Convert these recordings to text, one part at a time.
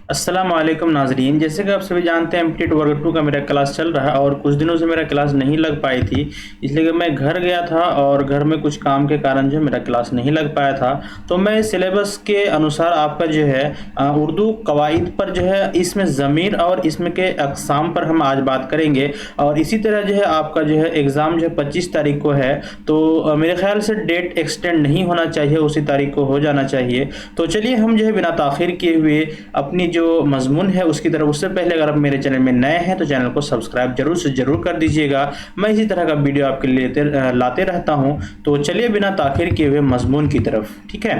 अस्सलाम वालेकुम नाजरीन। जैसे कि आप सभी जानते हैं एमपीटी वर्ग 2 का मेरा क्लास चल रहा है और कुछ दिनों से मेरा क्लास नहीं लग पाई थी, इसलिए कि मैं घर गया था और घर में कुछ काम के कारण जो मेरा क्लास नहीं लग पाया था। तो मैं सिलेबस के अनुसार आपका जो है उर्दू कवाइद पर जो है इसमें ज़मीर और इसमें के अक़साम पर हम आज बात करेंगे। और इसी तरह जो है आपका जो है एग्ज़ाम जो है 25 तारीख को है, तो मेरे ख्याल से डेट एक्सटेंड नहीं होना चाहिए, उसी तारीख को हो जाना चाहिए। तो चलिए हम जो है बिना ताख़ीर किए हुए अपनी जो मजमून है उसकी तरफ, उससे पहले अगर आप मेरे चैनल में नए हैं तो चैनल को सब्सक्राइब जरूर से जरूर कर दीजिएगा। मैं इसी तरह का वीडियो आपके लिए लाते रहता हूं। तो चलिए बिना ताख़ीर किए हुए मजमून की तरफ, ठीक है।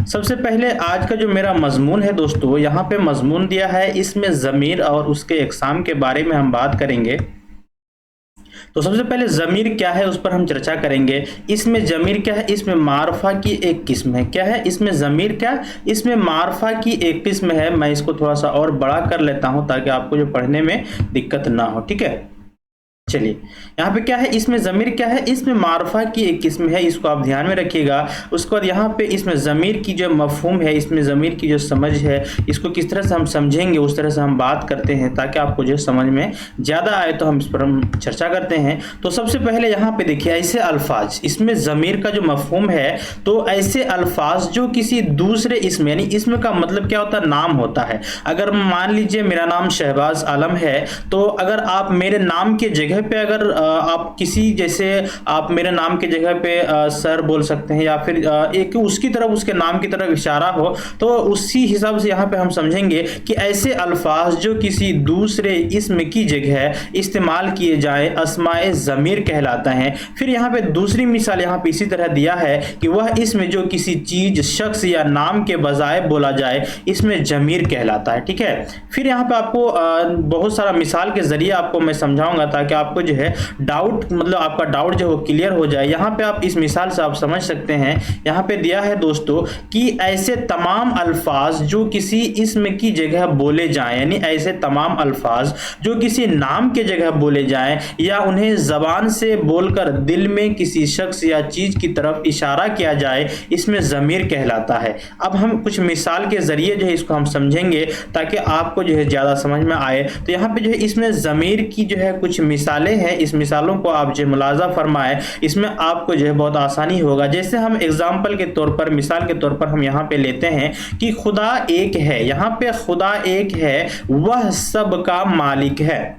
सबसे पहले आज का जो मेरा मजमून है दोस्तों, यहाँ पे मजमून दिया है, इसमें ज़मीर और उसके अक़साम के बारे में हम बात करेंगे। तो सबसे पहले ज़मीर क्या है उस पर हम चर्चा करेंगे। इसमें ज़मीर क्या है, इसमें मारफा की एक किस्म है। क्या है इसमें ज़मीर, क्या इसमें मारफा की एक किस्म है। मैं इसको थोड़ा सा और बड़ा कर लेता हूं ताकि आपको जो पढ़ने में दिक्कत ना हो, ठीक है। चलिए यहाँ पे क्या है, इसमें ज़मीर क्या है, इसमें मारफा की एक किस्म है, इसको आप ध्यान में रखिएगा। उसके बाद यहाँ पे इसमें ज़मीर की जो मफ़हूम है, इसमें ज़मीर की जो समझ है, इसको किस तरह से हम समझेंगे उस तरह से हम बात करते हैं ताकि आपको जो समझ में ज़्यादा आए। तो हम इस पर हम चर्चा करते हैं। तो सबसे पहले यहाँ पे देखिए, ऐसे अल्फाज, इसमें ज़मीर का जो मफ़हूम है, तो ऐसे अल्फाज जो किसी दूसरे इसम, यानी इसम का मतलब क्या होता है, नाम होता है। अगर मान लीजिए मेरा नाम शहबाज आलम है, तो अगर आप मेरे नाम के जगह पे अगर आप किसी, जैसे आप मेरे नाम के जगह पे सर बोल सकते हैं या फिर एक उसकी तरफ, उसके नाम की तरफ इशारा हो, तो उसी हिसाब से यहाँ पे हम समझेंगे कि ऐसे अल्फाज जो किसी दूसरे इसम की जगह इस्तेमाल किए जाए अस्माए ज़मीर कहलाता है। फिर यहाँ पे दूसरी मिसाल यहाँ पे इसी तरह दिया है कि वह इसम जो किसी चीज, शख्स या नाम के बजाय बोला जाए, इसमें ज़मीर कहलाता है, ठीक है। फिर यहाँ पे आपको बहुत सारा मिसाल के जरिए आपको मैं समझाऊंगा ताकि आपको जो है डाउट, मतलब आपका डाउट जो है क्लियर हो जाए। यहाँ पे आप इस मिसाल से आप समझ सकते हैं। यहाँ पे दिया है दोस्तों कि ऐसे तमाम अल्फाज जो किसी इसम की जगह बोले जाएं, यानी ऐसे तमाम अल्फाज जो किसी नाम के जगह बोले जाएं या उन्हें जबान से बोलकर दिल में किसी शख्स या चीज की तरफ इशारा किया जाए, इसमें ज़मीर कहलाता है। अब हम कुछ मिसाल के जरिए जो है इसको हम समझेंगे ताकि आपको जो है ज्यादा समझ में आए। तो यहाँ पे जो है इसमें ज़मीर की जो है कुछ मिसालें हैं, इस मिसालों को आप जो मुलाजा फरमाए, इसमें आपको जो है बहुत आसानी होगा। जैसे हम एग्जाम्पल के तौर पर, मिसाल के तौर पर हम यहाँ पे लेते हैं कि खुदा एक है। यहाँ पे खुदा एक है, वह सब का मालिक है।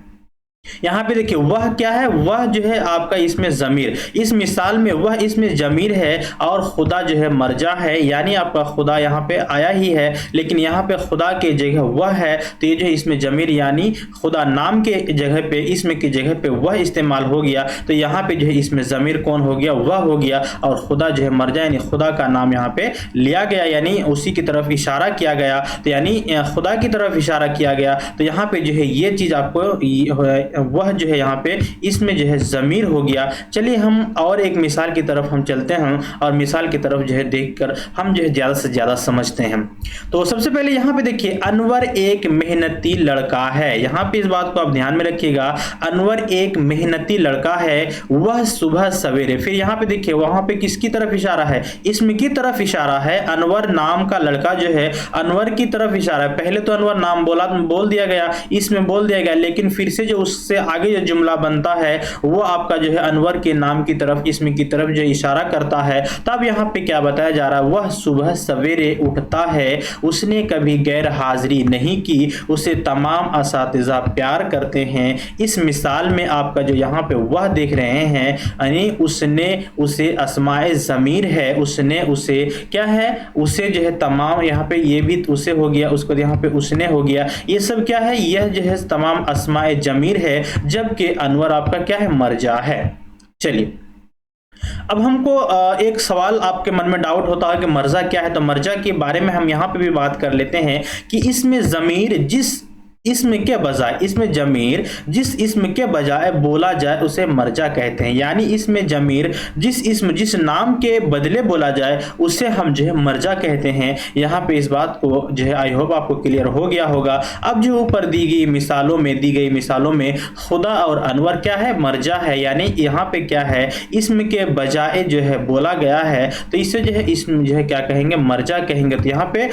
यहाँ पे देखिए वह क्या है, वह जो है आपका इसमें ज़मीर, इस मिसाल में वह इसमें ज़मीर है और खुदा जो है मर्जा है, यानी आपका खुदा यहाँ पे आया ही है लेकिन यहाँ पे खुदा के जगह वह है, तो ये जो है इसमें ज़मीर यानी खुदा नाम के जगह पे, इसमें की जगह पे वह इस्तेमाल हो गया। तो यहाँ पे जो है इसमें ज़मीर कौन हो गया, वह हो गया, और खुदा जो है मर्जा यानी खुदा का नाम यहाँ पे लिया गया, यानी उसी की तरफ इशारा किया गया। तो यानी खुदा की तरफ इशारा किया गया। तो यहाँ पे जो है ये चीज़ आपको वह जो है यहाँ पे इसमें जो है ज़मीर हो गया। चलिए हम और एक मिसाल की तरफ हम चलते हैं और मिसाल की तरफ जो है देखकर हम जो है ज़्यादा से ज़्यादा समझते हैं। तो सबसे पहले यहाँ पे देखिए, अनवर एक मेहनती लड़का है। यहाँ पे इस बात को आप ध्यान में रखिएगा, अनवर एक मेहनती लड़का है, वह सुबह सवेरे। फिर यहाँ पे देखिए वहाँ पे किसकी तरफ इशारा है, इसमें की तरफ इशारा है। अनवर नाम का लड़का जो है अनवर की तरफ इशारा है। पहले तो अनवर नाम बोल दिया गया, इसमें बोल दिया गया, लेकिन फिर से जो उससे आगे जो जुमला बनता है वो आपका जो है अनवर के नाम की तरफ, इसमें की तरफ जो इशारा करता है। तब यहाँ पे क्या बताया जा रहा है, वह सुबह सवेरे उठता है, उसने कभी गैर हाजिरी नहीं की, उसे तमाम असातिज़ा प्यार करते हैं। इस मिसाल में आपका जो यहाँ पे वह देख रहे हैं, यानी उसने, उसे अस्माए ज़मीर है, उसने, उसे क्या है, उसे जो है तमाम, यहाँ पे ये भी उसे हो गया, उसको यहाँ पे उसने हो गया। ये सब क्या है, यह जो है तमाम अस्माए ज़मीर है, जबकि अनवर आपका क्या है, मर्जा है। चलिए अब हमको एक सवाल आपके मन में डाउट होता है कि मर्जा क्या है। तो मर्जा के बारे में हम यहाँ पे भी बात कर लेते हैं कि इसमें ज़मीर जिस اسم کے بجائے، اسم ضمیر جس اسم کے بجائے بولا جائے اسے مرجع کہتے ہیں، یعنی اسم ضمیر جس نام کے بدلے بولا جائے اسے ہم جو ہے مرجع کہتے ہیں۔ یہاں پہ اس بات کو جو ہے آئی ہوپ آپ کو کلیئر ہو گیا ہوگا۔ اب جو اوپر دی گئی مثالوں میں خدا اور انور کیا ہے؟ مرجع ہے، یعنی یہاں پہ کیا ہے؟ اسم کے بجائے جو ہے بولا گیا ہے تو اسے جو ہے اسم جو ہے کیا کہیں گے؟ مرجع کہیں گے۔ تو یہاں پہ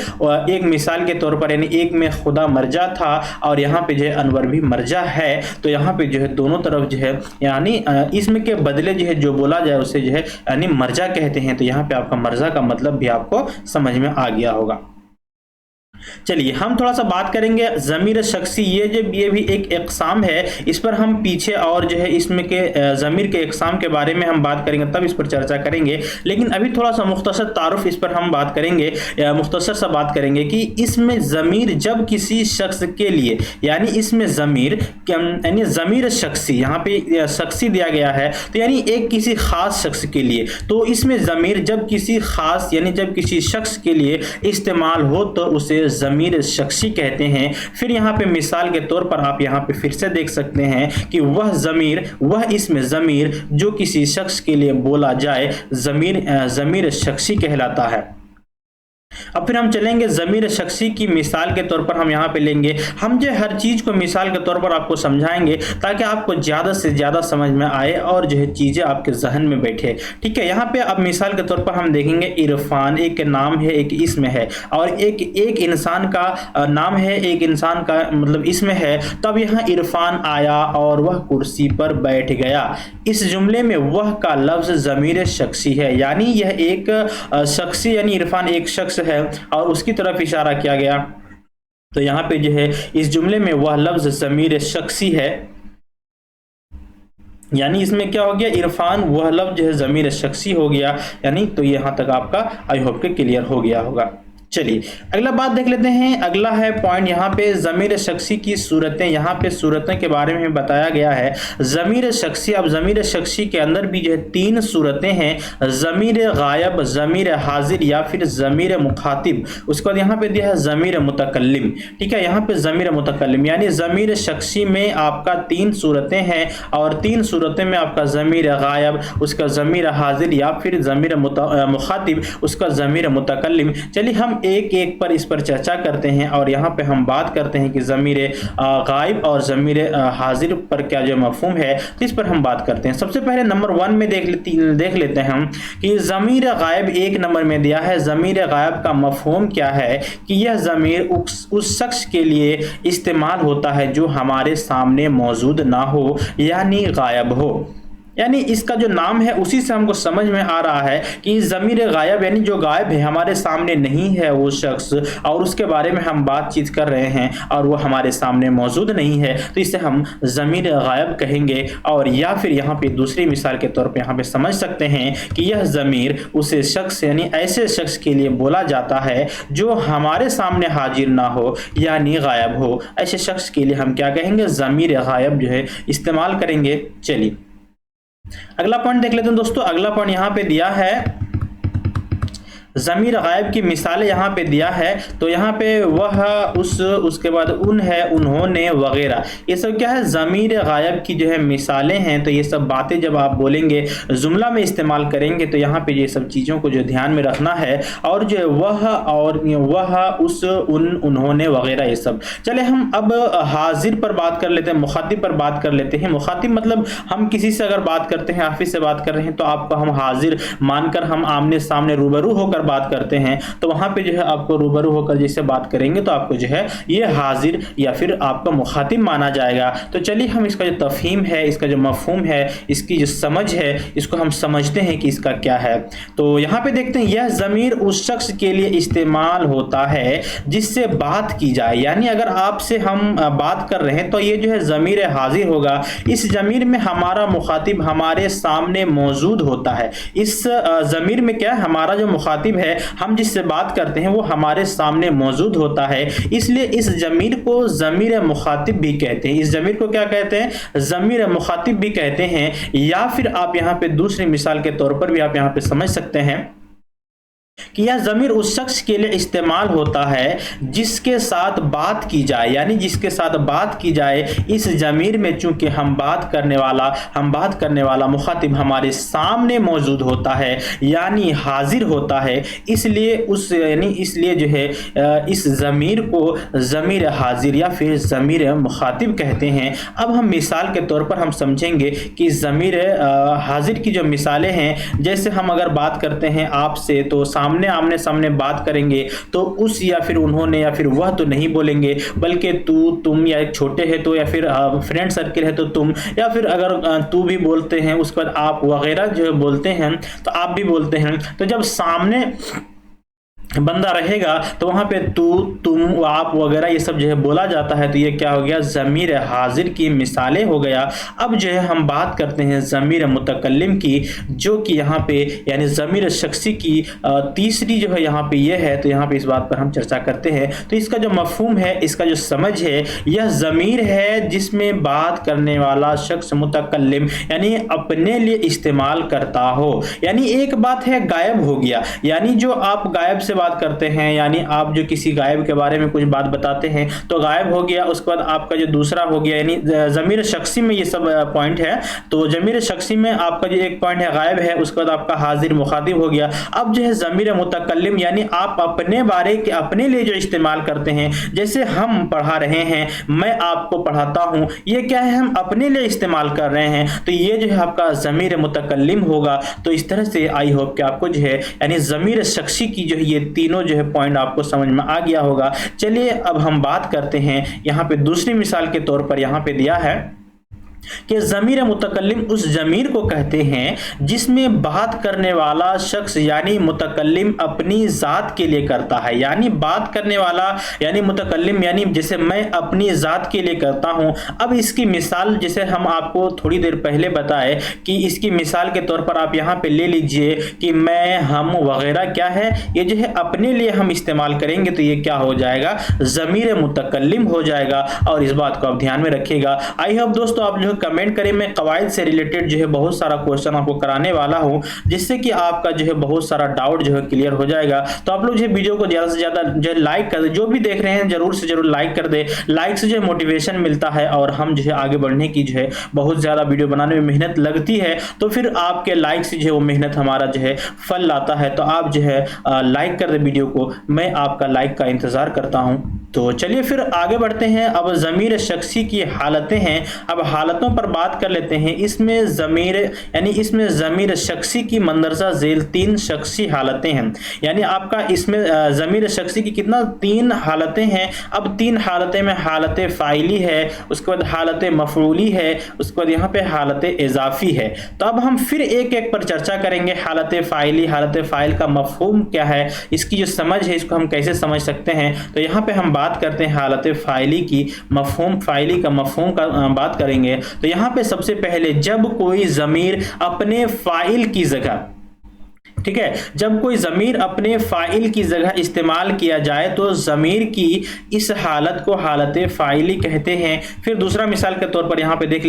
ایک مثال کے طور پر یعنی ایک میں خدا مرجع تھا اور یہاں پہ جو ہے انور بھی مرجع ہے، تو یہاں پہ جو ہے دونوں طرف جو ہے یعنی اسم کے بدلے جو ہے جو بولا جائے اسے جو ہے یعنی مرجع کہتے ہیں۔ تو یہاں پہ آپ کا مرجع کا مطلب بھی آپ کو سمجھ میں آ گیا ہوگا۔ چلیے ہم تھوڑا سا بات کریں گے ضمیر شخصی، یہ بھی ایک اقسام ہے، اس پر ہم پیچھے اور جو ہے اسم کے ضمیر کے اقسام کے بارے میں ہم بات کریں گے، تب اس پر چرچا کریں گے، لیکن ابھی تھوڑا سا مختصر تعارف اس پر ہم بات کریں گے، مختصر سا بات کریں گے کہ اسم ضمیر جب کسی شخص کے لیے یعنی اسم ضمیر یعنی ضمیر شخصی، یہاں پہ شخصی دیا گیا ہے تو یعنی ایک کسی خاص شخص کے لیے، تو اسم ضمیر جب کسی خاص یعنی جب کسی شخص کے لیے استعمال ہو تو اسے ضمیر شخصی کہتے ہیں۔ پھر یہاں پہ مثال کے طور پر آپ یہاں پہ پھر سے دیکھ سکتے ہیں کہ وہ اسم ضمیر جو کسی شخص کے لیے بولا جائے ضمیر شخصی کہلاتا ہے۔ اب پھر ہم چلیں گے ضمیر شخصی کی مثال کے طور پر ہم یہاں پہ لیں گے، ہم جو ہر چیز کو مثال کے طور پر آپ کو سمجھائیں گے تاکہ آپ کو زیادہ سے زیادہ سمجھ میں آئے اور جو ہے چیزیں آپ کے ذہن میں بیٹھے، ٹھیک ہے۔ یہاں پہ اب مثال کے طور پر ہم دیکھیں گے عرفان ایک نام ہے، ایک اسم ہے، اور ایک انسان کا نام ہے، ایک انسان کا مطلب اسم ہے، تب یہاں عرفان آیا اور وہ کرسی پر بیٹھ گیا، اس جملے میں وہ کا لفظ ضمیر شخصی ہے، یعنی یہ ایک شخصی یعنی عرفان ایک شخص ہے اور اس کی طرف اشارہ کیا گیا، تو یہاں پہ جو ہے اس جملے میں وہ لفظ ضمیر شخصی ہے، یعنی اس میں کیا ہو گیا؟ عرفان وہ لفظ جو ہے ضمیر شخصی ہو گیا، یعنی تو یہاں تک آپ کا آئی ہوپ کہ کلیئر ہو گیا ہوگا۔ چلیے اگلا بات دیکھ لیتے ہیں، اگلا ہے پوائنٹ یہاں پہ ضمیر شخصی کی صورتیں، یہاں پہ صورتیں کے بارے میں بتایا گیا ہے۔ ضمیر شخصی، اب ضمیر شخصی کے اندر بھی جو ہے 3 صورتیں ہیں، ضمیر غائب، ضمیر حاضر یا پھر ضمیر مخاطب، اس کے بعد یہاں پہ دیا ہے ضمیر متکلم، ٹھیک ہے۔ یہاں پہ ضمیر متکلم یعنی ضمیر شخصی میں آپ کا 3 صورتیں ہیں اور 3 صورتیں میں آپ کا ضمیر غائب، اس کا ضمیر حاضر یا پھر ضمیر مخاطب، اس کا ضمیر متکلم۔ چلیے ہم ایک ایک پر اس پر چرچا کرتے ہیں اور یہاں پہ ہم بات کرتے ہیں کہ ضمیر غائب اور ضمیر حاضر پر کیا جو مفہوم ہے، تو اس پر ہم بات کرتے ہیں۔ سب سے پہلے نمبر 1 میں دیکھ لیتے ہیں ہم کہ ضمیر غائب 1 نمبر میں دیا ہے۔ ضمیر غائب کا مفہوم کیا ہے کہ یہ ضمیر اس شخص کے لیے استعمال ہوتا ہے جو ہمارے سامنے موجود نہ ہو یعنی غائب ہو، یعنی اس کا جو نام ہے اسی سے ہم کو سمجھ میں آ رہا ہے کہ ضمیر غائب یعنی جو غائب ہے، ہمارے سامنے نہیں ہے وہ شخص اور اس کے بارے میں ہم بات چیت کر رہے ہیں اور وہ ہمارے سامنے موجود نہیں ہے، تو اسے ہم ضمیر غائب کہیں گے۔ اور یا پھر یہاں پہ دوسری مثال کے طور پہ یہاں پہ سمجھ سکتے ہیں کہ یہ ضمیر اسے شخص یعنی ایسے شخص کے لیے بولا جاتا ہے جو ہمارے سامنے حاضر نہ ہو یعنی غائب ہو، ایسے شخص کے لیے ہم کیا کہیں گے؟ ضمیر غائب جو ہے استعمال کریں گے۔ چلیے اگلا پوائنٹ دیکھ لیتے ہیں دوستو، اگلا پوائنٹ یہاں پہ دیا ہے ضمیر غائب کی مثالیں یہاں پہ دیا ہے، تو یہاں پہ وہ، اس کے بعد ان ہے، انہوں نے وغیرہ، یہ سب کیا ہے؟ ضمیر غائب کی جو ہے مثالیں ہیں۔ تو یہ سب باتیں جب آپ بولیں گے جملہ میں استعمال کریں گے تو یہاں پہ یہ سب چیزوں کو جو دھیان میں رکھنا ہے، اور جو ہے وہ اور وہ، اس، ان، انہوں نے وغیرہ، یہ سب۔ چلے ہم اب حاضر پر بات کر لیتے ہیں، مخاطب پر بات کر لیتے ہیں۔ مخاطب مطلب ہم کسی سے اگر بات کرتے ہیں، آفس سے بات کر رہے ہیں، تو آپ کو ہم حاضر مان کر ہم آمنے سامنے روبرو ہو کر بات کرتے ہیں، تو وہاں پہ جو ہے آپ کو روبرو ہو کر جیسے بات کریں گے تو آپ کو جو ہے یہ حاضر یا پھر آپ کا مخاطب مانا جائے گا۔ تو چلیے ہم اس کا جو تفہیم ہے، اس کا جو مفہوم ہے، اس کی جو سمجھ ہے، اس کو ہم سمجھتے ہیں کہ اس کا کیا ہے۔ تو یہاں پہ دیکھتے ہیں یہ ضمیر اس شخص کے لیے استعمال ہوتا ہے جس سے بات کی جائے، یعنی اگر آپ سے ہم بات کر رہے ہیں تو یہ جو ہے ضمیر حاضر ہوگا، اس ضمیر میں ہمارا مخاطب ہمارے سامنے موجود ہوتا ہے، اس ضمیر میں کیا ہے؟ ہمارا جو مخاطب ہے، ہم جس سے بات کرتے ہیں وہ ہمارے سامنے موجود ہوتا ہے، اس لیے اس ضمیر کو ضمیر مخاطب بھی کہتے ہیں۔ اس ضمیر کو کیا کہتے ہیں؟ ضمیر مخاطب بھی کہتے ہیں، یا پھر آپ یہاں پہ دوسری مثال کے طور پر بھی آپ یہاں پہ سمجھ سکتے ہیں कि यह ज़मीर उस शख्स के लिए इस्तेमाल होता है जिसके साथ बात की जाए, यानी जिसके साथ बात की जाए इस ज़मीर में चूंकि हम बात करने वाला मुखातिब हमारे सामने मौजूद होता है यानी हाजिर होता है, इसलिए जो है इस ज़मीर को ज़मीर हाजिर या फिर ज़मीर मुखातिब कहते हैं। अब हम मिसाल के तौर पर हम समझेंगे कि ज़मीर हाजिर की जो मिसालें हैं, जैसे हम अगर बात करते हैं आपसे तो आमने सामने बात करेंगे तो उस या फिर उन्होंने या फिर वह तो नहीं बोलेंगे, बल्कि तू तुम, या एक छोटे है तो, या फिर फ्रेंड सर्किल है तो तुम, या फिर अगर तू भी बोलते हैं उसके बाद आप वगैरह जो बोलते हैं तो आप भी बोलते हैं। तो जब सामने बंदा रहेगा तो वहां पे तू तुम आप वगैरह ये सब जो है बोला जाता है, तो ये क्या हो गया, ज़मीर हाजिर की मिसालें हो गया। अब जो है हम बात करते हैं ज़मीर मुतकल्लिम की, जो कि यहाँ पे यानी ज़मीर शख्सी की तीसरी जो है यहाँ पे ये है। तो यहाँ पे इस बात पर हम चर्चा करते हैं। तो इसका जो मफहूम है, इसका जो समझ है, यह ज़मीर है जिसमें बात करने वाला शख्स मुतकल्लिम यानी अपने लिए इस्तेमाल करता हो। यानी एक बात है गायब हो गया, यानी जो आप गायब से बात करते हैं, यानी आप जो किसी गायब के बारे में कुछ बात बताते हैं तो गायब हो गया, उसके बाद आपका जो दूसरा हो गया, यानी ज़मीर शख्सी में ये सब पॉइंट है। तो ज़मीर शख्सी में आपका जो एक पॉइंट है गायब है, उसके बाद आपका हाजिर मुखातिब हो गया। अब जो है ज़मीर मुतकल्लिम यानी आप अपने बारे के अपने लिए जो इस्तेमाल करते हैं, जैसे हम पढ़ा रहे हैं, मैं आपको पढ़ाता हूं, ये क्या है, हम अपने लिए इस्तेमाल कर रहे हैं, तो ये जो है आपका ज़मीर मुतकल्लिम होगा। तो इस तरह से आई होप कि आपको जो है यानी ज़मीर शख्सी की जो है ये तीनों जो है पॉइंट आपको समझ में आ गया होगा। चलिए अब हम बात करते हैं, यहाँ पे दूसरी मिसाल के तौर पर यहाँ पे दिया है कि ज़मीर मुतकल्लिम उस ज़मीर को कहते हैं जिसमें बात करने वाला शख्स यानी मुतकल्लिम अपनी ज़ात के लिए करता है। यानी बात करने वाला यानी मुतकल्लिम यानी जैसे मैं अपनी ज़ात के लिए करता हूँ। अब इसकी मिसाल जैसे हम आपको थोड़ी देर पहले बताए कि इसकी मिसाल के तौर पर आप यहाँ पे ले लीजिए कि मैं, हम वगैरह क्या है, ये जो है अपने लिए हम इस्तेमाल करेंगे तो ये क्या हो जाएगा, ज़मीर मुतकल्लिम हो जाएगा। और इस बात को आप ध्यान में रखिएगा। आई होप दोस्तों आप जो कमेंट करें, मैं कवायद से रिलेटेड जो है बहुत सारा क्वेश्चन आपको कराने वाला हूं, जिससे कि आपका जो है बहुत सारा डाउट जो है क्लियर हो जाएगा। तो आप लोग जो है वीडियो को ज्यादा से ज्यादा जो है लाइक कर दे, जो भी देख रहे हैं जरूर से जरूर लाइक कर दे। लाइक से जो है मोटिवेशन मिलता है और हम जो है आगे बढ़ने की जो है बहुत ज्यादा वीडियो बनाने में मेहनत लगती है, तो फिर आपके लाइक से जो है वो मेहनत हमारा जो है फल लाता है। तो आप जो है लाइक कर दे वीडियो को, मैं आपका लाइक का इंतजार करता हूं। तो चलिए फिर आगे बढ़ते हैं। अब ज़मीर शख्सी की हालतें हैं, अब हालतों पर बात कर लेते हैं। इसमें ज़मीर शख्सी की मंदरजा झेल 3 शख्सी हालतें हैं। यानी आपका इसमें ज़मीर शख्सी की कितना 3 हालतें हैं। अब 3 हालतें में हालत फ़ाइली है, उसके बाद हालत मफ़ऊली है, उसके बाद यहाँ पे हालत इज़ाफ़ी है। तो अब हम फिर एक एक पर चर्चा करेंगे। हालत फ़ाइली, हालत फ़ाइल का मफ़हूम क्या है, इसकी जो समझ है इसको हम कैसे समझ सकते हैं। तो यहाँ पे हम बात करते हैं हालत फ़ाइली की मफ़हूम, फ़ाइली का मफ़हूम का बात करेंगे। तो यहाँ पे सबसे पहले जब कोई ज़मीर अपने फ़ाइल की जगह, ठीक है, जब कोई ज़मीर अपने फ़ाइल की जगह इस्तेमाल किया जाए तो ज़मीर की इस हालत को हालत फ़ाइली कहते हैं। फिर दूसरा मिसाल के तौर पर यहाँ पे देख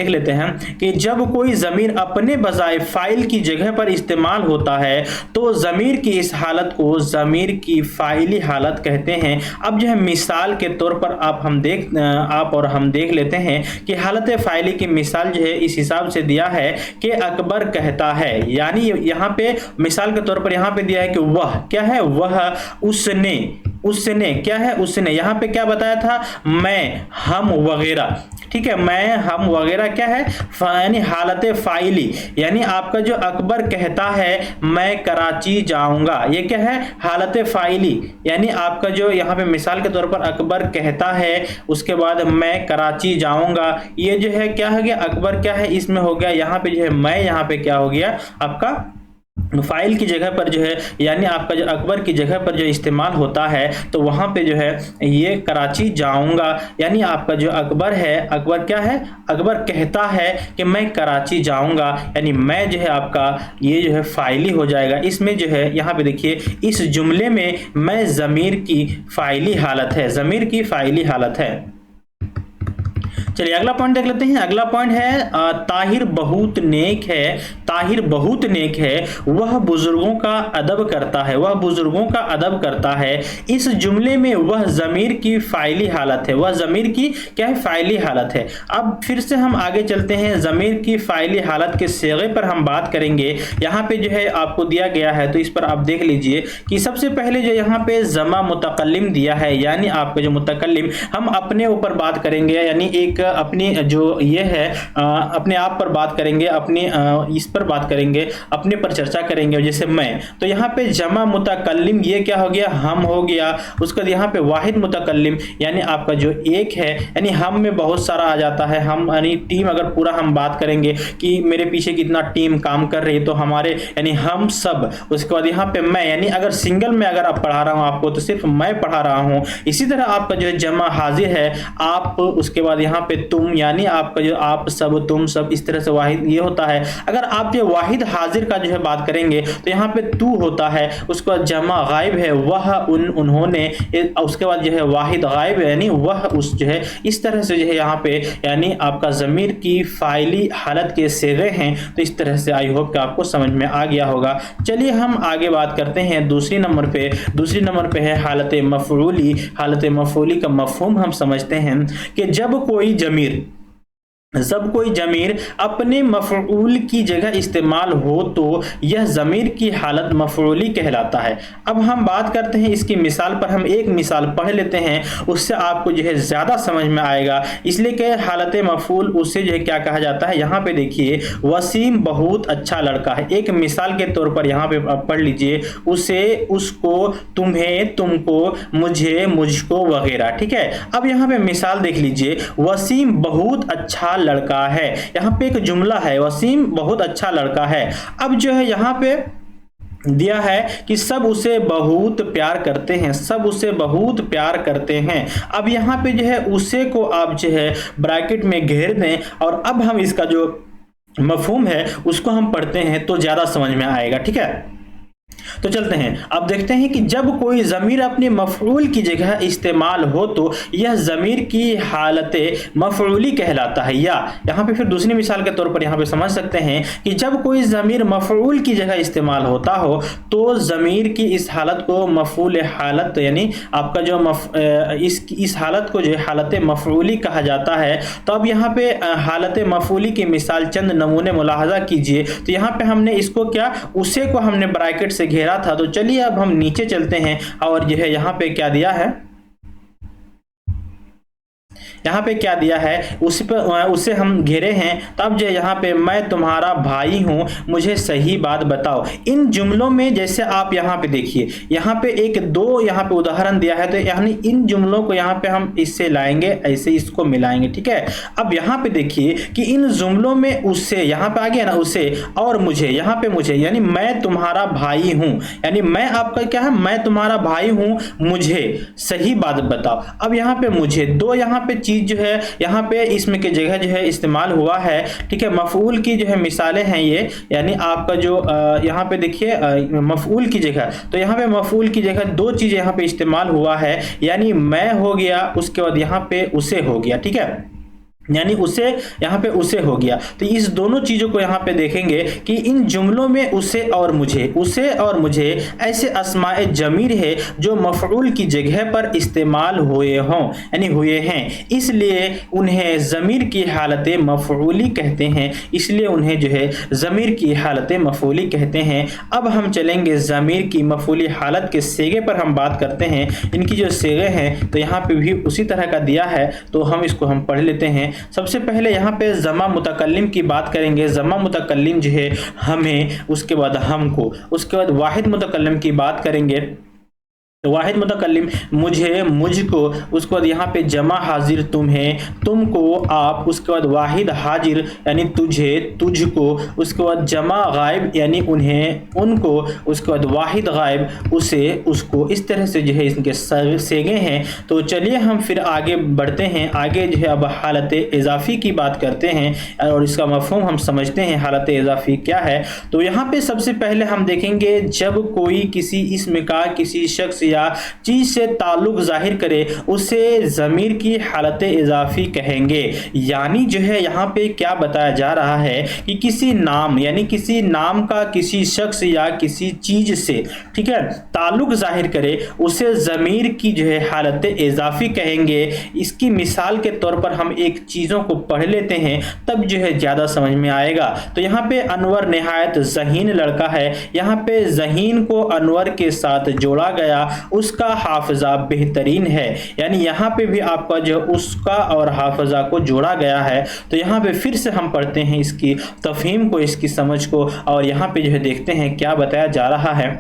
लेते हैं कि जब कोई ज़मीर अपने बजाय फ़ाइल की जगह पर इस्तेमाल होता है तो ज़मीर की इस हालत को ज़मीर की फ़ाइली हालत कहते हैं। अब जो है मिसाल के तौर पर आप और हम देख लेते हैं कि हालत फ़ाइली की मिसाल जो है इस हिसाब से दिया है कि अकबर कहता है। यानी यहाँ पे मिसाल के तौर पर यहाँ पे दिया है कि वह क्या है, वह, उसने क्या है, उसने। यहाँ पे क्या बताया था, मैं, हम वगैरह, ठीक है, मैं, हम वगैरह क्या है, यानी हालत फ़ाइली। यानी आपका जो अकबर कहता है मैं कराची जाऊंगा, ये क्या है, हालत फ़ाइली। यानी आपका जो यहाँ पे मिसाल के तौर पर अकबर कहता है, उसके बाद मैं कराची जाऊंगा, ये जो है क्या हो गया, अकबर क्या है इसमें हो गया, यहाँ पे जो है मैं, यहाँ पे क्या हो गया आपका फाइल की जगह पर जो है, यानी आपका जो अकबर की जगह पर जो इस्तेमाल होता है तो वहाँ पे जो है ये कराची जाऊंगा। यानी आपका जो अकबर है, अकबर क्या है, अकबर कहता है कि मैं कराची जाऊंगा, यानी मैं जो है आपका ये जो है फाइली हो जाएगा। इसमें जो है यहाँ पे देखिए इस जुमले में मैं ज़मीर की फाइली हालत है, ज़मीर की फाइली हालत है। चलिए अगला पॉइंट देख लेते हैं। अगला पॉइंट है ताहिर बहुत नेक है, ताहिर बहुत नेक है, वह बुजुर्गों का अदब करता है, वह बुजुर्गों का अदब करता है। इस जुमले में वह ज़मीर की फ़ाइली हालत है, वह ज़मीर की क्या है, फ़ाइली हालत है। अब फिर से हम आगे चलते हैं, ज़मीर की फ़ाइली हालत के सीगे पर हम बात करेंगे। यहाँ पे जो है आपको दिया गया है, तो इस पर आप देख लीजिए कि सबसे पहले जो यहाँ पे ज़मा मुतकल्लिम दिया है, यानी आपका जो मुतकल्लिम, हम अपने ऊपर बात करेंगे, यानी एक अपनी जो ये है अपने आप पर बात करेंगे, अपनी इस पर बात करेंगे, अपने पर चर्चा करेंगे, जैसे मैं। तो यहाँ पे जमा मुतकल्लिम ये क्या हो गया, हम हो गया। उसके बाद यहाँ पे वाहिद मुतकल्लिम यानी आपका जो एक है, यानी हम में बहुत सारा आ जाता है। हम यानी टीम, अगर पूरा हम बात करेंगे कि मेरे पीछे कितना टीम काम कर रही है, तो हमारे यानी हम सब। उसके बाद यहाँ पे मैं, यानी अगर सिंगल में अगर आप पढ़ा रहा हूँ आपको, तो सिर्फ मैं पढ़ा रहा हूँ। इसी तरह आपका जो है जमा हाजिर है आप, उसके बाद यहाँ पे तुम, यानी आपका जो आप सब, तुम सब, इस तरह से वाहिद ये होता है। अगर आप जो वाहिद हाजिर का जो है बात करेंगे तो यहाँ पे तू होता है। उसके बाद जमा गायब है, वह, उन, उन्होंने। उसके बाद जो है वाहिद गायब है, यानी वह, उस, जो है इस तरह से जो है यहाँ पे यानी आपका ज़मीर की फ़ाइली हालत के सीगे हैं। तो इस तरह से आई होप कि आपको समझ में आ गया होगा। चलिए हम आगे बात करते हैं दूसरी नंबर पे। दूसरी नंबर पे है हालत मफ़ऊली। हालत मफ़ऊली का मफ़हूम हम समझते हैं कि जब कोई ज़मीर अपने मफ़ऊल की जगह इस्तेमाल हो तो यह ज़मीर की हालत मफ़ऊली कहलाता है। अब हम बात करते हैं इसकी मिसाल पर। हम एक मिसाल पढ़ लेते हैं, उससे आपको जो है ज़्यादा समझ में आएगा। इसलिए कि हालत मफ़ऊल उसे जो है क्या कहा जाता है। यहाँ पे देखिए, वसीम बहुत अच्छा लड़का है। एक मिसाल के तौर पर यहाँ पे पढ़ लीजिए, उसे, उसको, तुम्हें, तुमको, मुझे, मुझको वगैरह। ठीक है, अब यहाँ पे मिसाल देख लीजिए, वसीम बहुत अच्छा लड़का है। यहाँ पे एक जुमला है, वसीम बहुत अच्छा लड़का है। अब जो है यहाँ पे दिया है कि सब उसे बहुत प्यार करते हैं, सब उसे बहुत प्यार करते हैं। अब यहाँ पे जो है उसे को आप जो है ब्रैकेट में घेर दें, और अब हम इसका जो मफहूम है उसको हम पढ़ते हैं तो ज्यादा समझ में आएगा। ठीक है, तो चलते हैं। अब देखते हैं कि जब कोई ज़मीर अपने मफ़ऊल की जगह इस्तेमाल हो तो यह ज़मीर की हालत मफ़ऊली कहलाता है। या यहाँ पे फिर दूसरी मिसाल के तौर पर यहाँ पे समझ सकते हैं कि जब कोई ज़मीर मफ़ऊल की जगह इस्तेमाल होता हो तो ज़मीर की इस हालत को मफ़ऊल हालत, यानी आपका जो इस हालत को जो हालत मफ़ऊली कहा जाता है। तो अब यहाँ पे हालत मफ़ऊली की मिसाल चंद नमूने मुलाहजा कीजिए। तो यहाँ पे हमने इसको क्या, उसे को हमने ब्रैकेट से घेरा था। तो चलिए अब हम नीचे चलते हैं, और जो है यहाँ पे क्या दिया है, यहाँ पे क्या दिया है, उसे हम घेरे हैं। तब जो यहाँ पे मैं तुम्हारा भाई हूँ, मुझे सही बात बताओ। इन जुमलों में जैसे आप यहाँ पे देखिए, यहाँ पे एक दो यहाँ पे उदाहरण दिया है, तो यानी इन जुमलों को यहाँ पे हम इससे लाएंगे, ऐसे इसको मिलाएंगे। ठीक है, अब यहाँ पे देखिए कि इन जुमलों में उससे, यहाँ पे आ गया ना उसे, और मुझे, यहाँ पे मुझे, यानी मैं तुम्हारा भाई हूँ, यानी मैं आपका क्या है, मैं तुम्हारा भाई हूँ, मुझे सही बात बताओ। अब यहाँ पे मुझे दो यहाँ पे चीज जो है यहाँ पे इसमें की जगह जो है इस्तेमाल हुआ है। ठीक है, मफऊल की जो है मिसालें हैं ये, यानी आपका जो यहाँ पे देखिए मफऊल की जगह, तो यहाँ पे मफऊल की जगह दो चीजें यहाँ पे इस्तेमाल हुआ है, यानी मैं हो गया, उसके बाद यहाँ पे उसे हो गया। ठीक है, यानी उसे, यहाँ पे उसे हो गया। तो इस दोनों चीजों को यहाँ पे देखेंगे कि इन जुमलों में उसे और मुझे, उसे और मुझे ऐसे अस्माए जमीर है जो मफऊल की जगह पर इस्तेमाल हुए हों, यानी हुए हैं, इसलिए उन्हें ज़मीर की हालत मफऊली कहते हैं। इसलिए उन्हें जो है ज़मीर की हालत मफऊली कहते हैं। अब हम चलेंगे ज़मीर की मफऊली हालत के सीगे पर हम बात करते हैं। इनकी जो सीगे हैं तो यहाँ पे भी उसी तरह का दिया है, तो हम इसको हम पढ़ लेते हैं। सबसे पहले यहाँ पे जमा मुतकल्लिम की बात करेंगे। जमा मुतकल्लिम जो है हमें, उसके बाद हमको, उसके बाद वाहिद मुतकल्लिम की बात करेंगे। तो वाहिद मुतकल्लिम मुझे, मुझको, उसके बाद यहाँ पे जमा हाजिर तुम्हें, तुमको, आप, उसके बाद वाहिद हाजिर यानी तुझे, तुझको, उसके बाद जमा गायब यानी उन्हें, उनको, उसके बाद वाहिद गायब उसे, उसको। इस तरह से जो है इनके सेगे हैं। तो चलिए हम फिर आगे बढ़ते हैं। आगे जो है अब हालत इजाफ़ी की बात करते हैं और इसका मफहूम हम समझते हैं हालत इजाफ़ी क्या है। तो यहाँ पे सबसे पहले हम देखेंगे जब कोई किसी इसम का किसी शख्स या चीज से ताल्लुक जाहिर करे उसे ज़मीर की हालत इजाफी कहेंगे। यानी जो है यहाँ पे क्या बताया जा रहा है कि किसी नाम यानी किसी नाम का किसी शख्स या किसी चीज से, ठीक है, ताल्लुक जाहिर करे उसे ज़मीर की जो है हालत इजाफी कहेंगे। इसकी मिसाल के तौर पर हम एक चीज़ों को पढ़ लेते हैं तब जो है ज़्यादा समझ में आएगा। तो यहाँ पे अनवर निहायत ज़हीन लड़का है, यहाँ पे ज़हीन को अनवर के साथ जोड़ा गया, उसका हाफिज़ा बेहतरीन है। यानी यहाँ पे भी आपका जो उसका और हाफिज़ा को जोड़ा गया है। तो यहाँ पे फिर से हम पढ़ते हैं इसकी तफहीम को, इसकी समझ को, और यहाँ पे जो है देखते हैं क्या बताया जा रहा है।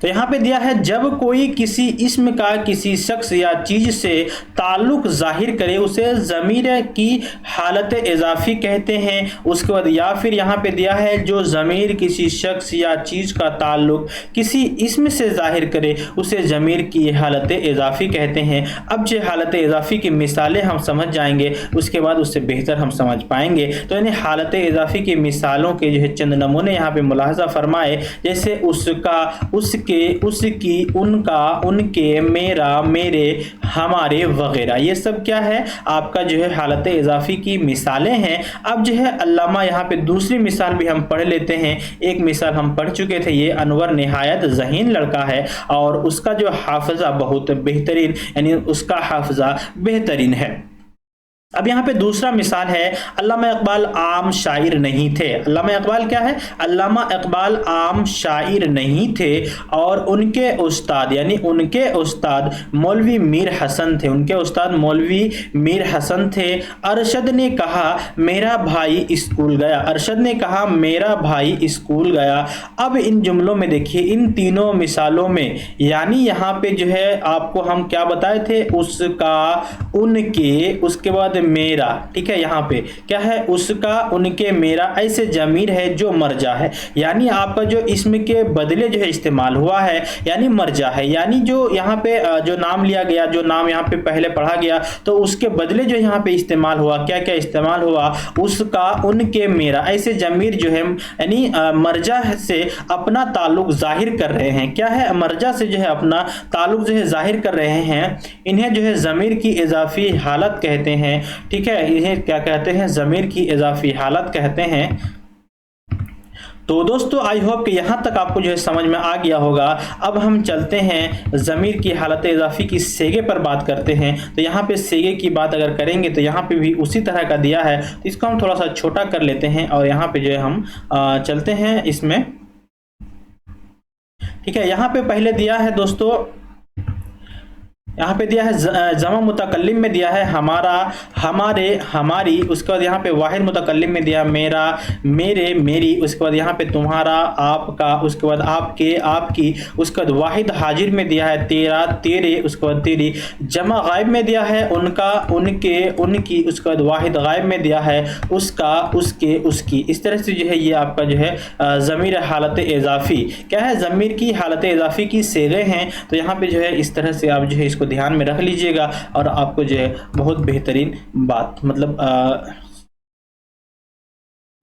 तो यहाँ पे दिया है जब कोई किसी इस्म का किसी शख्स या चीज से ताल्लुक जाहिर करे उसे ज़मीर की हालत इजाफी कहते हैं। उसके बाद या फिर यहाँ पे दिया है जो ज़मीर किसी शख्स या चीज का ताल्लुक किसी इस्म से जाहिर करे उसे ज़मीर की हालत इजाफी कहते हैं। अब जो हालत इजाफी की मिसालें हम समझ जाएंगे उसके बाद उससे बेहतर हम समझ पाएंगे। तो यानी हालत इजाफी की मिसालों के जो है चंद नमूने यहाँ पे मुलाहजा फरमाए, जैसे उसका, उसके, उसकी, उनका, उनके, मेरा, मेरे, हमारे वगैरह। ये सब क्या है आपका जो है हालत इजाफी की मिसालें हैं। अब जो है अल्लामा यहाँ पे दूसरी मिसाल भी हम पढ़ लेते हैं। एक मिसाल हम पढ़ चुके थे, ये अनवर निहायत ज़हीन लड़का है और उसका जो हाफिज़ा बहुत बेहतरीन, यानी उसका हाफिज़ा बेहतरीन है। अब यहाँ पे दूसरा मिसाल है, अल्लामा इकबाल आम शायर नहीं थे। अल्लामा इकबाल क्या है? अल्लामा इकबाल आम शायर नहीं थे और उनके उस्ताद यानी उनके उस्ताद मौलवी मीर हसन थे। उनके उस्ताद मौलवी मीर हसन थे। अरशद ने कहा मेरा भाई स्कूल गया। अरशद ने कहा मेरा भाई स्कूल गया। अब इन जुमलों में देखिए, इन तीनों मिसालों में यानी यहाँ पे जो है आपको हम क्या बताए थे, उसका, उनके, उसके बाद मेरा, ठीक है। यहाँ पे क्या है, उसका, उनके, मेरा, ऐसे जमीर है जो मर्जा है। यानी आपका जो इसम के बदले जो है इस्तेमाल हुआ है यानी मर्जा है। यानी जो यहाँ पे जो नाम लिया गया, जो नाम यहाँ पे पहले पढ़ा गया, तो उसके बदले जो यहाँ पे इस्तेमाल हुआ, क्या क्या इस्तेमाल हुआ, उसका, उनके, मेरा, ऐसे जमीर जो है यानी मर्जा से अपना ताल्लुक जाहिर कर रहे हैं। क्या है, मर्जा से जो है अपना ताल्लुक जो है जाहिर कर रहे हैं। इन्हें जो है जमीर की इजाफी हालत कहते हैं, ठीक है। इन्हें क्या कहते हैं, ज़मीर की इजाफी हालत कहते हैं। तो दोस्तों आई होप कि यहाँ तक आपको जो है समझ में आ गया होगा। अब हम चलते हैं ज़मीर की हालत इजाफी की सेगे पर बात करते हैं। तो यहाँ पे सेगे की बात अगर करेंगे तो यहाँ पे भी उसी तरह का दिया है, तो इसको हम थोड़ा सा छोटा कर लेते हैं और यहाँ पे जो है हम चलते हैं इसमें, ठीक है। यहाँ पे पहले दिया है दोस्तों, यहाँ पे दिया है जमा मुतकल्लिम में दिया है हमारा, हमारे, हमारी। उसके बाद यहाँ पे वाहिद मुतकल्लिम में दिया मेरा, मेरे, मेरी। उसके बाद यहाँ पे तुम्हारा, आपका। उसके बाद आपके, आपकी। उसके बाद वाहिद हाजिर में दिया है तेरा, तेरे। उसके बाद तेरी। जमा गायब में दिया है उनका, उनके, उनकी। उसके बाद वाहिद गायब में दिया है उसका, उसके, उसकी। इस तरह से जो है ये आपका जो है ज़मीर हालत इजाफी क्या है, ज़मीर की हालत इजाफी की सेगे हैं। तो यहाँ पे जो है इस तरह से आप जो है इसको ध्यान में रख लीजिएगा और आपको जो है बहुत बेहतरीन बात, मतलब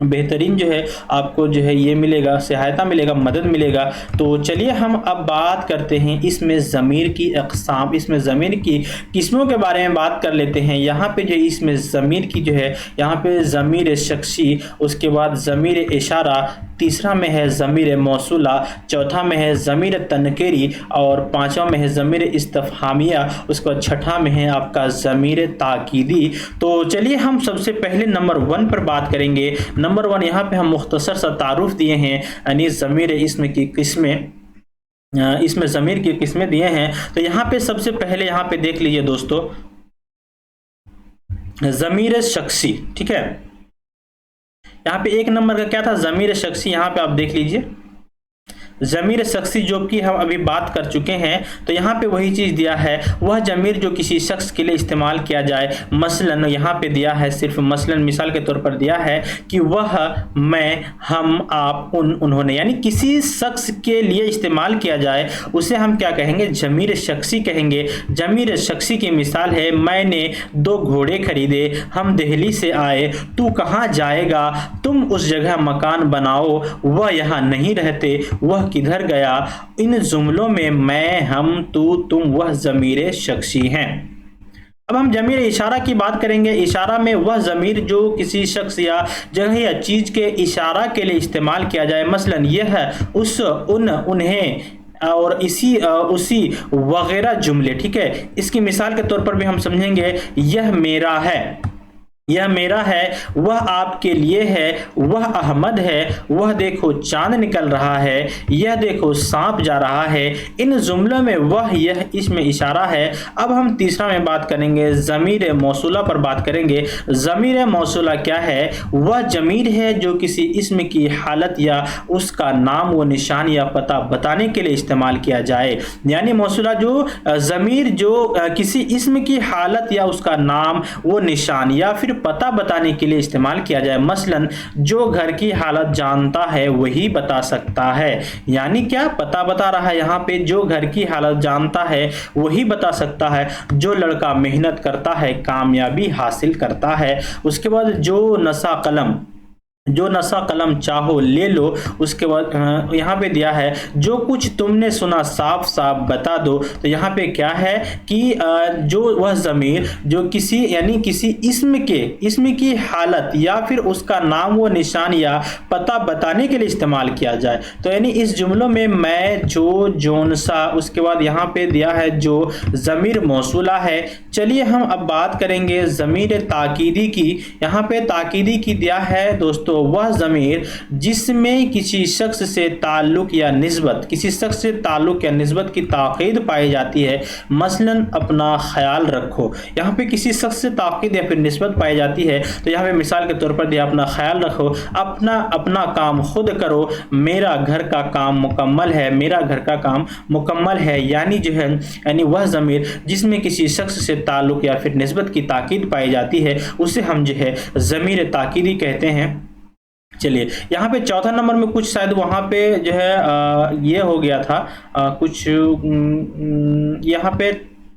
बेहतरीन जो है आपको जो है ये मिलेगा, सहायता मिलेगा, मदद मिलेगा। तो चलिए हम अब बात करते हैं इसमें ज़मीर की अक़साम, इसमें ज़मीर की किस्मों के बारे में बात कर लेते हैं। यहाँ पे जो इसमें ज़मीर की जो है, यहाँ पे ज़मीर शख्सी, उसके बाद ज़मीर इशारा, तीसरा में है ज़मीर मौसूला, चौथा में है ज़मीर तनकेरी और पांचवा में है ज़मीर इस्तफ़हामिया। उसके बाद छठा में है आपका ज़मीर ताकीदी। तो चलिए हम सबसे पहले नंबर 1 पर बात करेंगे। नंबर 1 यहाँ पे हम मुख्तसर सा तारुफ दिए हैं, यानी ज़मीर इसम की किस्में, इसमें ज़मीर की किस्में दिए हैं। तो यहाँ पे सबसे पहले यहाँ पे देख लीजिए दोस्तों, ज़मीर शख्सी, ठीक है। यहाँ पे 1 नंबर का क्या था, ज़मीर शख्सी। यहाँ पे आप देख लीजिए ज़मीर शख्सी जो कि हम अभी बात कर चुके हैं। तो यहाँ पे वही चीज़ दिया है, वह ज़मीर जो किसी शख्स के लिए इस्तेमाल किया जाए। मसलन यहाँ पे दिया है, सिर्फ मसलन मिसाल के तौर पर दिया है कि वह, मैं, हम, आप, उन्होंने, यानी किसी शख्स के लिए इस्तेमाल किया जाए उसे हम क्या कहेंगे, ज़मीर शख्सी कहेंगे। ज़मीर शख्सी की मिसाल है, मैंने 2 घोड़े खरीदे, हम दिल्ली से आए, तू कहाँ जाएगा, तुम उस जगह मकान बनाओ, वह यहाँ नहीं रहते, वह किधर गया, इन जुमलों में मैं, हम, तू, तुम वह ज़मीर शख्सी हैं। अब हम ज़मीर इशारा की बात करेंगे। इशारा में वह ज़मीर जो किसी शख्स या जगह या चीज़ के इशारा के लिए इस्तेमाल किया जाए, मसलन यह है, उस, उन, उन्हें और इसी, उसी वगैरह जुमले। ठीक है, इसकी मिसाल के तौर पर भी हम समझेंगे, यह मेरा है, यह मेरा है, वह आपके लिए है, वह अहमद है, वह देखो चांद निकल रहा है, यह देखो सांप जा रहा है। इन जुमलों में वह, यह इसमें इशारा है। अब हम तीसरा में बात करेंगे, ज़मीर मौसूला पर बात करेंगे। ज़मीर मौसूला क्या है? वह ज़मीर है जो किसी इस्म की हालत या उसका नाम व निशान या पता बताने के लिए इस्तेमाल किया जाए। यानी मौसूला जो ज़मीर जो किसी इस्म की हालत या उसका नाम वो निशान या फिर पता बताने के लिए इस्तेमाल किया जाए। मसलन जो घर की हालत जानता है वही बता सकता है। यानी क्या पता बता रहा है यहाँ पे, जो घर की हालत जानता है वही बता सकता है। जो लड़का मेहनत करता है कामयाबी हासिल करता है। उसके बाद जो नशा कलम, जो नशा कलम चाहो ले लो। उसके बाद यहाँ पे दिया है, जो कुछ तुमने सुना साफ साफ बता दो। तो यहाँ पे क्या है कि जो वह ज़मीर जो किसी यानी किसी इस्म की हालत या फिर उसका नाम व निशान या पता बताने के लिए इस्तेमाल किया जाए। तो यानी इस जुमलों में मैं, जो, जोन सा, उसके बाद यहाँ पे दिया है जो ज़मीर मौसूला है। चलिए हम अब बात करेंगे ज़मीर ताकीदी की। यहाँ पे ताकीदी की दिया है दोस्तों, तो वह ज़मीर जिसमें किसी शख्स से ताल्लुक या निस्बत, किसी शख्स से ताल्लुक या निस्बत की ताकीद पाई जाती है। मसलन अपना ख्याल रखो, यहाँ पे किसी शख्स से ताकीद या फिर निस्बत पाई जाती है। तो यहाँ पे मिसाल के तौर पर दिया, अपना ख्याल रखो, अपना काम खुद करो, मेरा घर का काम मुकम्मल है, मेरा घर का काम मुकम्मल है। यानी जो है, यानी वह ज़मीर जिसमें किसी शख्स से ताल्लुक या फिर निस्बत की ताकीद पाई जाती है उसे हम जो है ज़मीर ताकीदी कहते हैं। चलिए यहाँ पे चौथा नंबर में कुछ शायद वहाँ पे जो है ये हो गया था कुछ यहाँ पे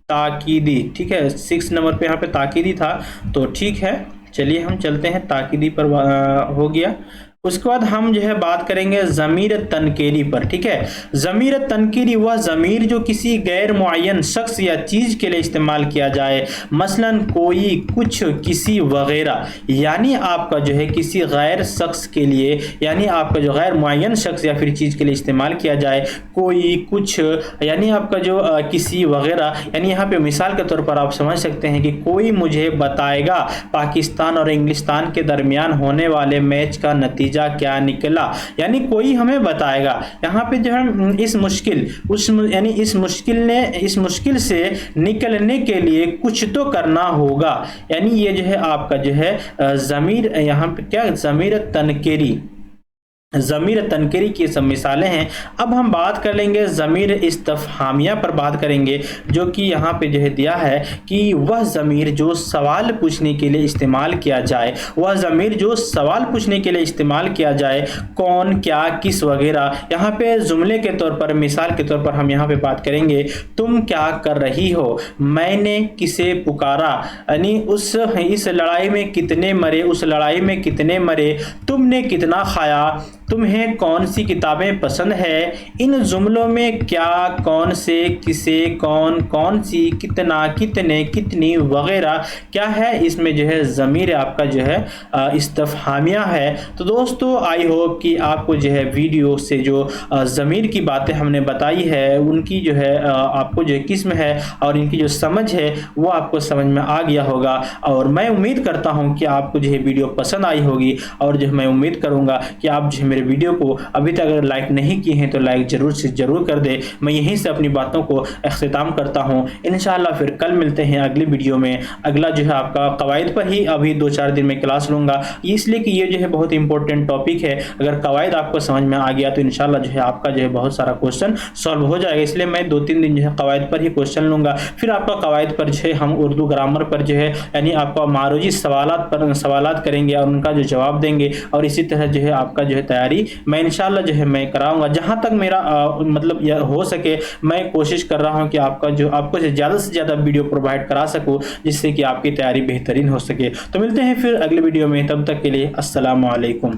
ताकीदी। ठीक है, 6 नंबर पे यहाँ पे ताकीदी था, तो ठीक है। चलिए हम चलते हैं, ताकीदी पर हो गया। उसके बाद हम जो है बात करेंगे ज़मीर तनकीरी पर। ठीक है, ज़मीर तनकीरी वह ज़मीर जो किसी गैर मुअय्यन शख्स या चीज़ के लिए इस्तेमाल किया जाए। मसलन कोई, कुछ, किसी वगैरह। यानी आपका जो है किसी गैर शख्स के लिए, यानी आपका जो गैर मुअय्यन शख्स या फिर चीज़ के लिए इस्तेमाल किया जाए। कोई, कुछ, यानी आपका जो किसी वगैरह। यानी यहाँ पे मिसाल के तौर पर आप समझ सकते हैं कि कोई मुझे बताएगा पाकिस्तान और इंग्लिस्तान के दरमियान होने वाले मैच का नतीजा क्या निकला। यानी कोई हमें बताएगा। यहाँ पे जो है इस मुश्किल से निकलने के लिए कुछ तो करना होगा। यानी ये जो है आपका जो है ज़मीर, यहाँ पे क्या ज़मीर तनकीरी, ज़मीर तनकीरी की सब मिसालें हैं। अब हम बात कर लेंगे ज़मीर इस्तिफ़हामिया पर बात करेंगे, जो कि यहाँ पे जो है दिया है कि वह ज़मीर जो सवाल पूछने के लिए इस्तेमाल किया जाए। वह ज़मीर जो सवाल पूछने के लिए इस्तेमाल किया जाए, कौन, क्या, किस वगैरह। यहाँ पे जुमले के तौर पर, मिसाल के तौर पर हम यहाँ पे बात करेंगे, तुम क्या कर रही हो, मैंने किसे पुकारा, यानी इस लड़ाई में कितने मरे, उस लड़ाई में कितने मरे, तुमने कितना खाया, तुम्हें कौन सी किताबें पसंद है। इन जुमलों में क्या, कौन से, किसे, कौन, कौन सी, कितना, कितने, कितनी वगैरह क्या है, इसमें जो है ज़मीर आपका जो है इस्तिफ़हामिया है। तो दोस्तों आई होप कि आपको जो है वीडियो से जो ज़मीर की बातें हमने बताई है उनकी जो है आपको जो किस्म है और इनकी जो समझ है वो आपको समझ में आ गया होगा। और मैं उम्मीद करता हूँ कि आपको जो है वीडियो पसंद आई होगी। और जो मैं उम्मीद करूँगा कि आप जो मेरे वीडियो को अभी तक अगर लाइक नहीं किए हैं तो लाइक जरूर से जरूर कर दे। मैं यहीं से अपनी बातों को इख्तिताम करता हूँ। इंशाल्लाह फिर कल मिलते हैं अगली वीडियो में। अगला जो है आपका कवायद पर ही अभी 2-4 दिन में क्लास लूँगा, इसलिए कि ये जो है बहुत इंपॉर्टेंट टॉपिक है। अगर कवायद आपको समझ में आ गया तो इंशाल्लाह जो है आपका जो है बहुत सारा क्वेश्चन सॉल्व हो जाएगा। इसलिए मैं 2-3 दिन जो है कवायद पर ही क्वेश्चन लूँगा। फिर आपका कवायद पर जो है हम उर्दू ग्रामर पर जो है यानी आपका मारूजी सवालात करेंगे और उनका जो जवाब देंगे। और इसी तरह जो है आपका जो है तैयारी मैं इंशाल्लाह जो है मैं कराऊंगा। जहां तक मेरा मतलब यह हो सके मैं कोशिश कर रहा हूं कि आपको से ज़्यादा वीडियो प्रोवाइड करा सकूं, जिससे कि आपकी तैयारी बेहतरीन हो सके। तो मिलते हैं फिर अगले वीडियो में, तब तक के लिए अस्सलाम वालेकुम।